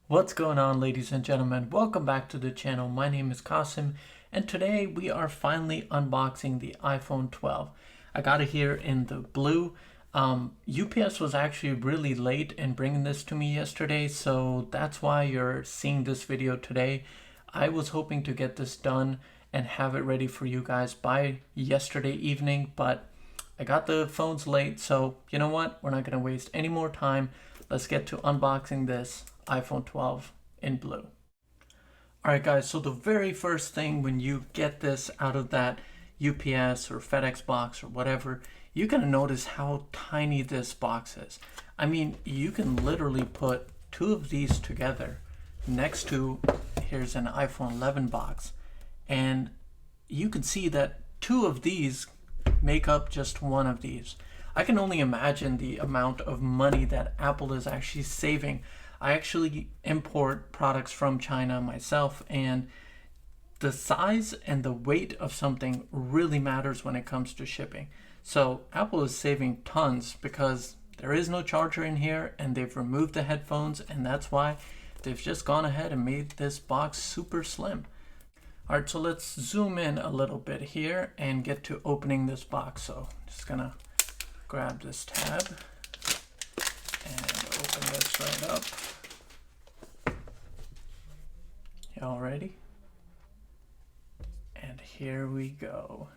What's going on, ladies and gentlemen? Welcome back to the channel. My name is Qasim, and today we are finally unboxing the iPhone 12. I got it here in the blue. UPS was actually really late in bringing this to me yesterday, so that's why you're seeing this video today. I was hoping to get this done and have it ready for you guys by yesterday evening, but I got the phones late, so you know what? We're not going to waste any more time. Let's get to unboxing this iPhone 12 in blue. Alright guys, so the very first thing when you get this out of that UPS or FedEx box or whatever, you're going to notice how tiny this box is. I mean, you can literally put two of these together next to, here's an iPhone 11 box, and you can see that two of these make up just one of these. I can only imagine the amount of money that Apple is actually saving. I actually import products from China myself, and the size and the weight of something really matters when it comes to shipping. So Apple is saving tons because there is no charger in here and they've removed the headphones, and that's why they've just gone ahead and made this box super slim. Alright, so let's zoom in a little bit here and get to opening this box. So just gonna grab this tab and open this right up. Y'all ready? And here we go.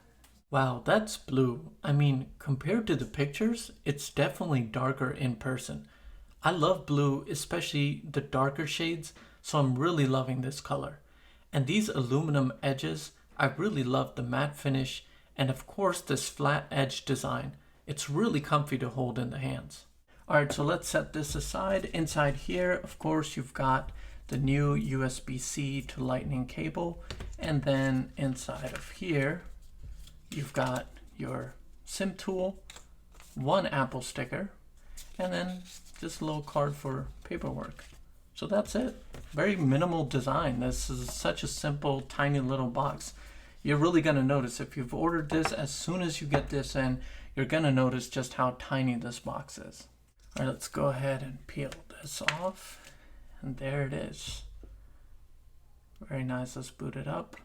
Wow, that's blue. I mean, compared to the pictures, it's definitely darker in person. I love blue, especially the darker shades, so I'm really loving this color. And these aluminum edges, I really love the matte finish, and of course this flat edge design. It's really comfy to hold in the hands. Alright, so let's set this aside. Inside here, of course, you've got the new USB-C to Lightning cable, and then inside of here, you've got your SIM tool, one Apple sticker, and then just a little card for paperwork. So that's it. Very minimal design. This is such a simple, tiny little box. You're really going to notice if you've ordered this, as soon as you get this in, you're going to notice just how tiny this box is. All right, let's go ahead and peel this off. And there it is. Very nice. Let's boot it up.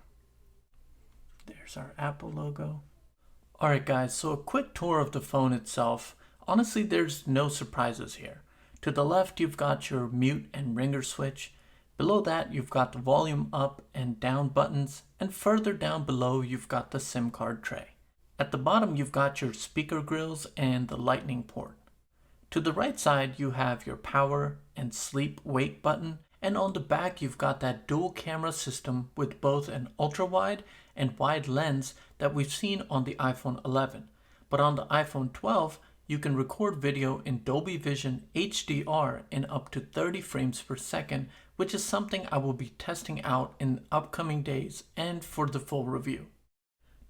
There's our Apple logo. All right, guys, so a quick tour of the phone itself. Honestly, there's no surprises here. To the left, you've got your mute and ringer switch. Below that, you've got the volume up and down buttons, and further down below, you've got the SIM card tray. At the bottom, you've got your speaker grills and the Lightning port. To the right side, you have your power and sleep wake button, and on the back, you've got that dual camera system with both an ultra wide and wide lens that we've seen on the iPhone 11. But on the iPhone 12, you can record video in Dolby Vision HDR in up to 30 frames per second, which is something I will be testing out in upcoming days and for the full review.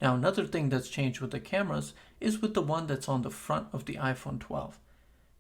Now, another thing that's changed with the cameras is with the one that's on the front of the iPhone 12.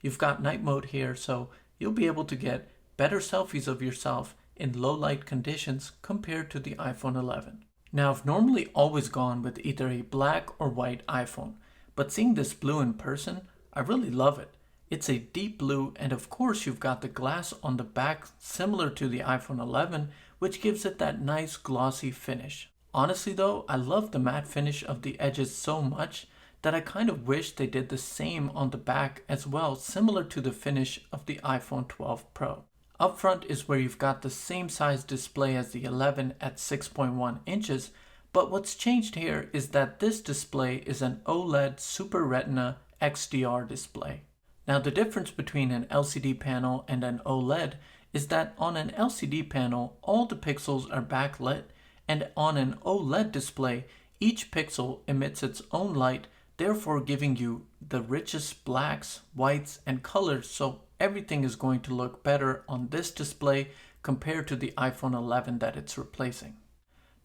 You've got night mode here, so you'll be able to get better selfies of yourself in low light conditions compared to the iPhone 11. Now, I've normally always gone with either a black or white iPhone, but seeing this blue in person, I really love it. It's a deep blue, and of course you've got the glass on the back similar to the iPhone 11, which gives it that nice glossy finish. Honestly though, I love the matte finish of the edges so much that I kind of wish they did the same on the back as well, similar to the finish of the iPhone 12 Pro. Up front is where you've got the same size display as the 11 at 6.1 inches, but what's changed here is that this display is an OLED Super Retina XDR display. Now the difference between an LCD panel and an OLED is that on an LCD panel, all the pixels are backlit, and on an OLED display, each pixel emits its own light, therefore giving you the richest blacks, whites, and colors, so everything is going to look better on this display compared to the iPhone 11 that it's replacing.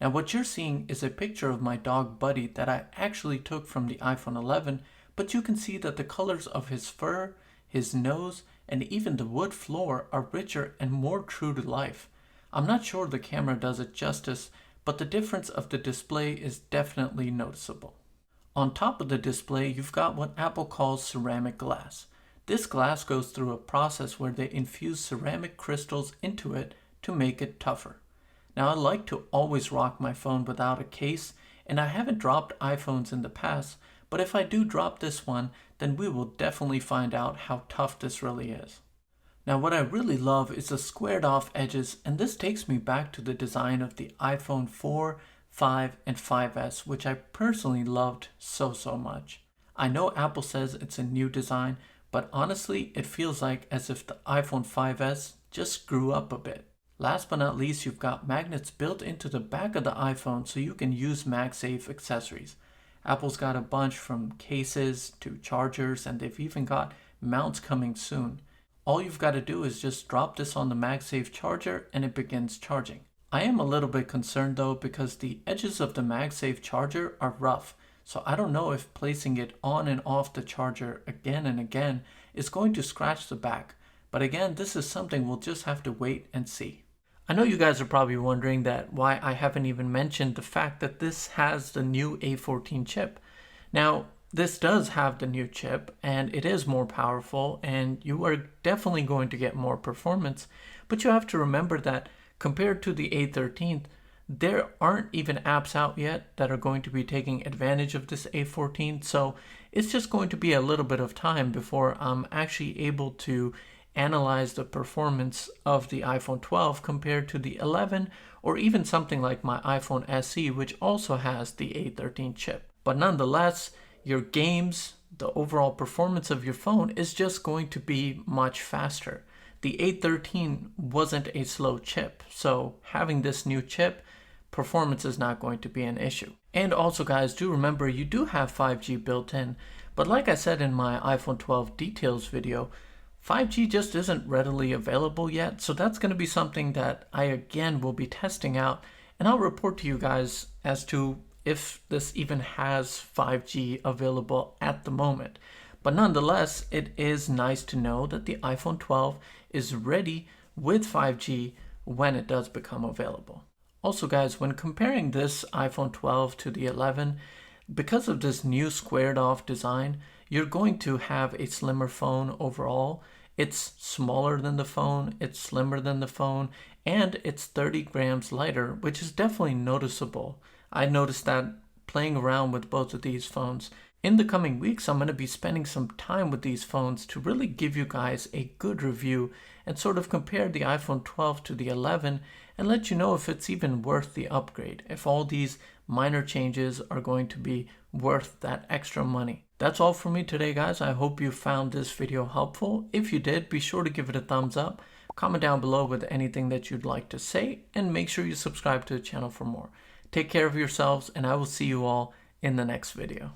Now what you're seeing is a picture of my dog Buddy that I actually took from the iPhone 11, but you can see that the colors of his fur, his nose, and even the wood floor are richer and more true to life. I'm not sure the camera does it justice, but the difference of the display is definitely noticeable. On top of the display, you've got what Apple calls ceramic glass. This glass goes through a process where they infuse ceramic crystals into it to make it tougher. Now I like to always rock my phone without a case, and I haven't dropped iPhones in the past, but if I do drop this one, then we will definitely find out how tough this really is. Now what I really love is the squared off edges, and this takes me back to the design of the iPhone 4, 5, and 5S, which I personally loved so much. I know Apple says it's a new design, but honestly it feels like as if the iPhone 5S just grew up a bit. Last but not least, you've got magnets built into the back of the iPhone so you can use MagSafe accessories. Apple's got a bunch from cases to chargers, and they've even got mounts coming soon. All you've got to do is just drop this on the Magsafe Charger and it begins charging. I am a little bit concerned though because the edges of the Magsafe Charger are rough, so I don't know if placing it on and off the charger again and again is going to scratch the back. But again, this is something we'll just have to wait and see. I know you guys are probably wondering that why I haven't even mentioned the fact that this has the new A14 chip. Now, this does have the new chip and it is more powerful and you are definitely going to get more performance, but you have to remember that compared to the A13, there aren't even apps out yet that are going to be taking advantage of this A14, so it's just going to be a little bit of time before I'm actually able to analyze the performance of the iPhone 12 compared to the 11 or even something like my iPhone SE, which also has the A13 chip. But nonetheless, your games, the overall performance of your phone is just going to be much faster. The A13 wasn't a slow chip, so having this new chip, performance is not going to be an issue. And also guys, do remember you do have 5G built in, but like I said in my iPhone 12 details video, 5G just isn't readily available yet, so that's going to be something that I again will be testing out, and I'll report to you guys as to if this even has 5G available at the moment. But nonetheless, it is nice to know that the iPhone 12 is ready with 5G when it does become available. Also guys, when comparing this iPhone 12 to the 11, because of this new squared off design, you're going to have a slimmer phone overall. It's smaller than the phone, it's slimmer than the phone, and it's 30 grams lighter, which is definitely noticeable. I noticed that playing around with both of these phones. In the coming weeks, I'm going to be spending some time with these phones to really give you guys a good review and sort of compare the iPhone 12 to the 11 and let you know if it's even worth the upgrade, if all these minor changes are going to be worth that extra money. That's all for me today, guys. I hope you found this video helpful. If you did, be sure to give it a thumbs up, comment down below with anything that you'd like to say, and make sure you subscribe to the channel for more. Take care of yourselves, and I will see you all in the next video.